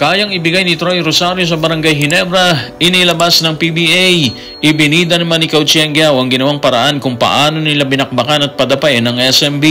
kayang ibigay ni Troy Rosario sa Barangay Ginebra, inilabas ng PBA. Ibinida naman ni Coach Yeng Guiao ang ginawang paraan kung paano nila binakbakan at padapain ng SMB.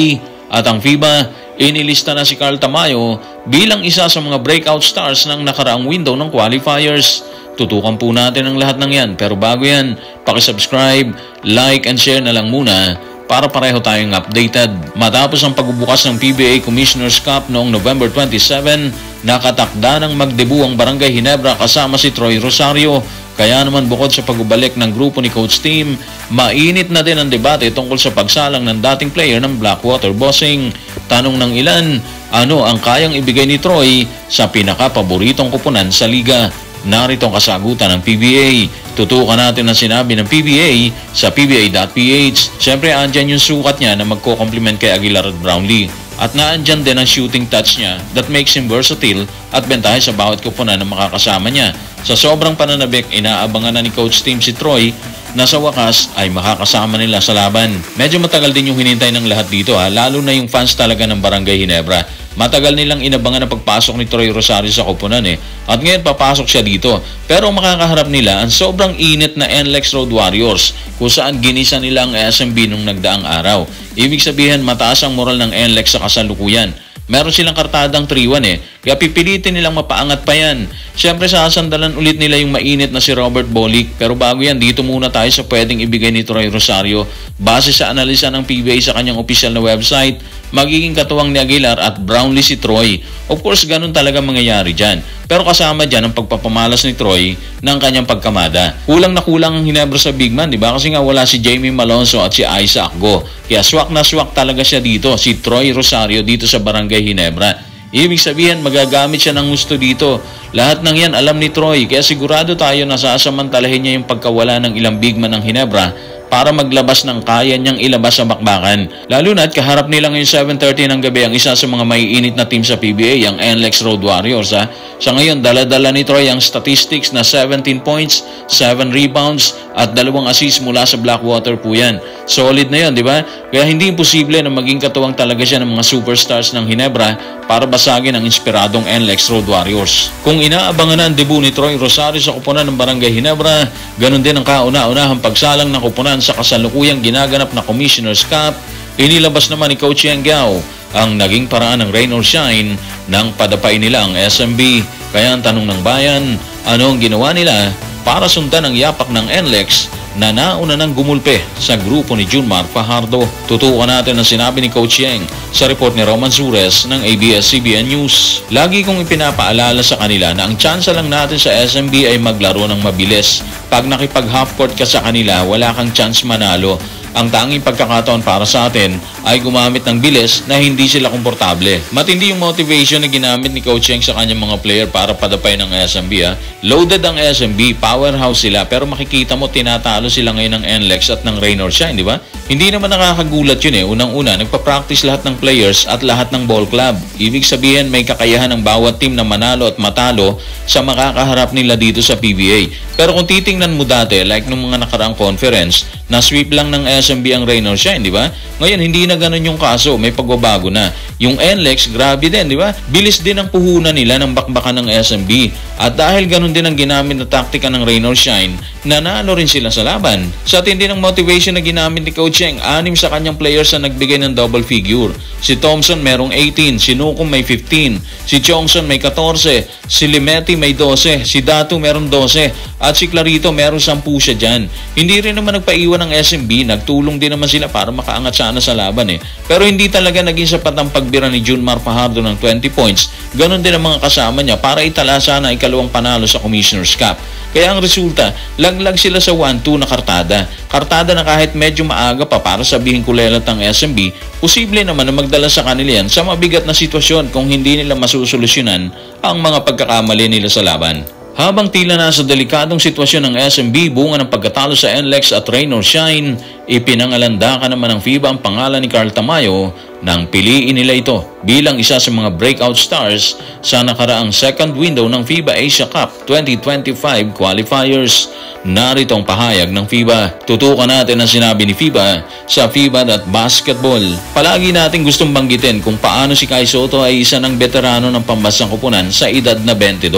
At ang FIBA, inilista na si Carl Tamayo bilang isa sa mga breakout stars ng nakaraang window ng qualifiers. Tutukan po natin ang lahat ng yan, pero bago yan, pakisubscribe, like and share na lang muna para pareho tayong updated. Matapos ang pagbubukas ng PBA Commissioner's Cup noong November 27, nakatakda ng magdebu ang Barangay Ginebra kasama si Troy Rosario. Kaya naman bukod sa pagbabalik ng grupo ni Coach Team, mainit na din ang debate tungkol sa pagsalang ng dating player ng Blackwater Bossing. Tanong ng ilan, ano ang kayang ibigay ni Troy sa pinaka-paboritong kupunan sa liga? Narito ang kasagutan ng PBA. Tutukan natin ang sinabi ng PBA sa pba.ph. Siyempre, andyan yung sukat niya na magko-compliment kay Aguilar at Brownlee. At naandyan din ang shooting touch niya that makes him versatile at bentahe sa bawat kupunan na makakasama niya. Sa sobrang pananabik, inaabangan na ni Coach Team si Troy na sa wakas ay makakasama nila sa laban. Medyo matagal din yung hinintay ng lahat dito lalo na yung fans talaga ng Barangay Ginebra. Matagal nilang inabangan ang pagpasok ni Troy Rosario sa kupunan at ngayon papasok siya dito. Pero makakaharap nila ang sobrang init na NLEX Road Warriors kung saan ginisa nila ang SMB nung nagdaang araw. Ibig sabihin mataas ang moral ng NLEX sa kasalukuyan. Meron silang kartadang 3-1 kaya pipilitin nilang mapaangat pa yan. Siyempre sasandalan ulit nila yung mainit na si Robert Bolick. Pero bago yan, dito muna tayo sa pwedeng ibigay ni Troy Rosario. Base sa analisa ng PBA sa kanyang official na website, magiging katuwang ni Aguilar at Brownlee si Troy. Of course, ganun talaga mangyayari dyan. Pero kasama dyan ang pagpapamalas ni Troy ng kanyang pagkamada. Kulang na kulang ang Ginebra sa big man, diba? Kasi nga wala si Jamie Malonzo at si Isaac Go. Kaya swak na swak talaga siya dito, si Troy Rosario dito sa Barangay Ginebra. Ibig sabihin, magagamit siya ng gusto dito. Lahat ng yan alam ni Troy, kaya sigurado tayo na sasamantalahin niya yung pagkawala ng ilang big man ng Ginebra para maglabas ng kaya niyang ilabas sa bakbakan. Lalo na at kaharap nila ngayong 7:30 ng gabi ang isa sa mga maiinit na team sa PBA, ang NLEX Road Warriors. Sa ngayon, dala-dala ni Troy ang statistics na 17 points, 7 rebounds at 2 assists mula sa Blackwater po yan. Solid na yan, di ba? Kaya hindi imposible na maging katuwang talaga siya ng mga superstars ng Ginebra para basagin ang inspiradong NLEX Road Warriors. Kung inaabangan na ang debut ni Troy Rosario sa kupunan ng Barangay Ginebra, ganun din ang kauna-unahang pagsalang ng kupunan sa kasalukuyang ginaganap na Commissioner's Cup. Inilabas naman ni Coach Yeng Guiao ang naging paraan ng rain or shine nang padapain nila ang SMB. Kaya ang tanong ng bayan, ano ang ginawa nila para sundan ang yapak ng NLEX na nauna nang gumulpe sa grupo ni Junmar Fajardo? Tutukan natin ang sinabi ni Coach Yeng sa report ni Roman Sures ng ABS-CBN News. Lagi kong ipinapaalala sa kanila na ang tsansa lang natin sa SMB ay maglaro ng mabilis. Pag nakipag half court ka sa kanila, wala kang chance manalo. Ang tanging pagkakataon para sa atin ay gumamit ng bilis na hindi sila komportable. Matindi yung motivation na ginamit ni Coach Yeng sa kanyang mga player para padapay ng SMB. Loaded ang SMB, powerhouse sila, pero makikita mo tinatalo sila ngayon ng NLEX at ng rain or shine, di ba? Hindi naman nakakagulat yun Unang-una, nagpa-practice lahat ng players at lahat ng ball club. Ibig sabihin may kakayahan ng bawat team na manalo at matalo sa makakaharap nila dito sa PBA. Pero kung titingnan mo dati, like nung mga nakaraang conference, na sweep lang ng SMB ang rain or shine, di ba? Ngayon, hindi na ganun yung kaso. May pagbabago na. Yung NLEX, grabe din, di ba? Bilis din ang puhunan nila ng bakbakan ng SMB. At dahil ganun din ang ginamit na taktika ng rain or shine, nanalo rin sila sa laban. Sa tindi ng motivation na ginamit ni Coach Yeng, 6 sa kanyang players na nagbigay ng double figure. Si Thompson merong 18, si Nukum may 15, si Chongson may 14, si Limeti may 12, si Datu meron 12, at si Clarito meron 10 siya dyan. Hindi rin naman nagpaiwan ng SMB, nagtulong din naman sila para makaangat sana sa laban Pero hindi talaga naging sapat ang pagbira ni Junmar Fajardo ng 20 points. Ganon din ang mga kasama niya para itala sana ikalawang panalo sa Commissioner's Cup. Kaya ang resulta, laglag sila sa 1-2 na kartada. Kartada na kahit medyo maaga pa para sabihin kulelat ang SMB, posible naman na magdala sa kanila yan sa mabigat na sitwasyon kung hindi nila masusolusyonan ang mga pagkakamali nila sa laban. Habang tila nasa delikadong sitwasyon ng SMB bunga ng pagkatalo sa NLEX at Rain or Shine, ipinangalandakan naman ng FIBA ang pangalan ni Carl Tamayo nang piliin nila ito bilang isa sa mga breakout stars sa nakaraang second window ng FIBA Asia Cup 2025 qualifiers. Narito ang pahayag ng FIBA. Tutukan natin ang sinabi ni FIBA sa FIBA.basketball. Palagi natin gustong banggitin kung paano si Kai Sotto ay isa ng veterano ng pambansang koponan sa edad na 22.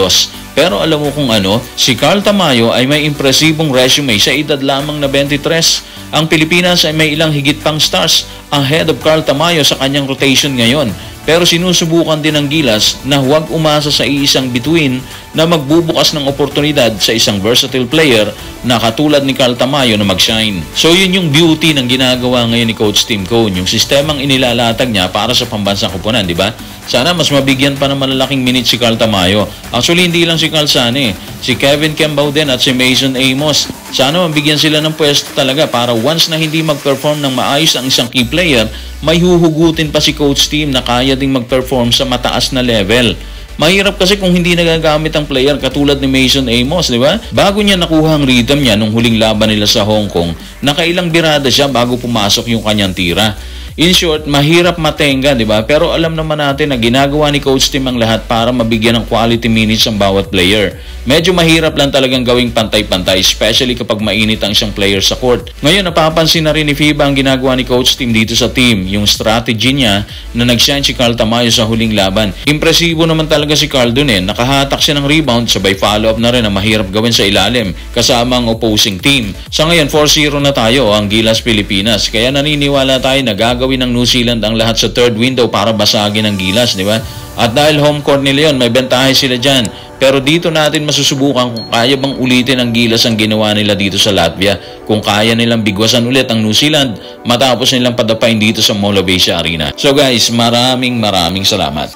Pero alam mo kung ano, si Carl Tamayo ay may impresibong resume sa edad lamang na 23. Ang Pilipinas ay may ilang higit pang stars ahead of Carl Tamayo sa kanyang rotation ngayon. Pero sinusubukan din ng Gilas na huwag umasa sa iisang bituin na magbubukas ng oportunidad sa isang versatile player na katulad ni Carl Tamayo na mag-shine. So yun yung beauty ng ginagawa ngayon ni Coach Tim Cone, yung sistemang inilalatag niya para sa pambansang koponan, di ba? Sana mas mabigyan pa ng malalaking minutes si Carl Tamayo. Actually, hindi lang si Carl Sane, si Kevin Kembao din at si Mason Amos. Sana mabigyan sila ng pwesto talaga para once na hindi mag-perform ng maayos ang isang key player, may huhugutin pa si Coach Tim na kaya ding mag-perform sa mataas na level. Mahirap kasi kung hindi nagagamit ang player katulad ni Mason Amos, di ba? Bago niya nakuha ang rhythm niya nung huling laban nila sa Hong Kong, nakailang birada siya bago pumasok yung kanyang tira. In short, mahirap matenga, di ba? Pero alam naman natin na ginagawa ni Coach Tim ang lahat para mabigyan ng quality minutes ang bawat player. Medyo mahirap lang talagang gawing pantay-pantay, especially kapag mainit ang isang player sa court. Ngayon, napapansin na rin ni FIBA ang ginagawa ni Coach Tim dito sa team, yung strategy niya na nag-shine si Carl Tamayo sa huling laban. Impresibo naman talaga si Carl dun nakahatak siya ng rebound, sabay follow-up na rin na mahirap gawin sa ilalim kasama ang opposing team. Sa ngayon, 4-0 na tayo ang Gilas Pilipinas, kaya naniniwala tayo na gagawin ng New Zealand ang lahat sa third window para basagin ang Gilas, di ba? At dahil home court nila yun, may bentahe sila dyan. Pero dito natin masusubukan kung kaya bang ulitin ang Gilas ang ginawa nila dito sa Latvia. Kung kaya nilang bigwasan ulit ang New Zealand matapos nilang padapain dito sa Mall of Asia Arena. So guys, maraming salamat.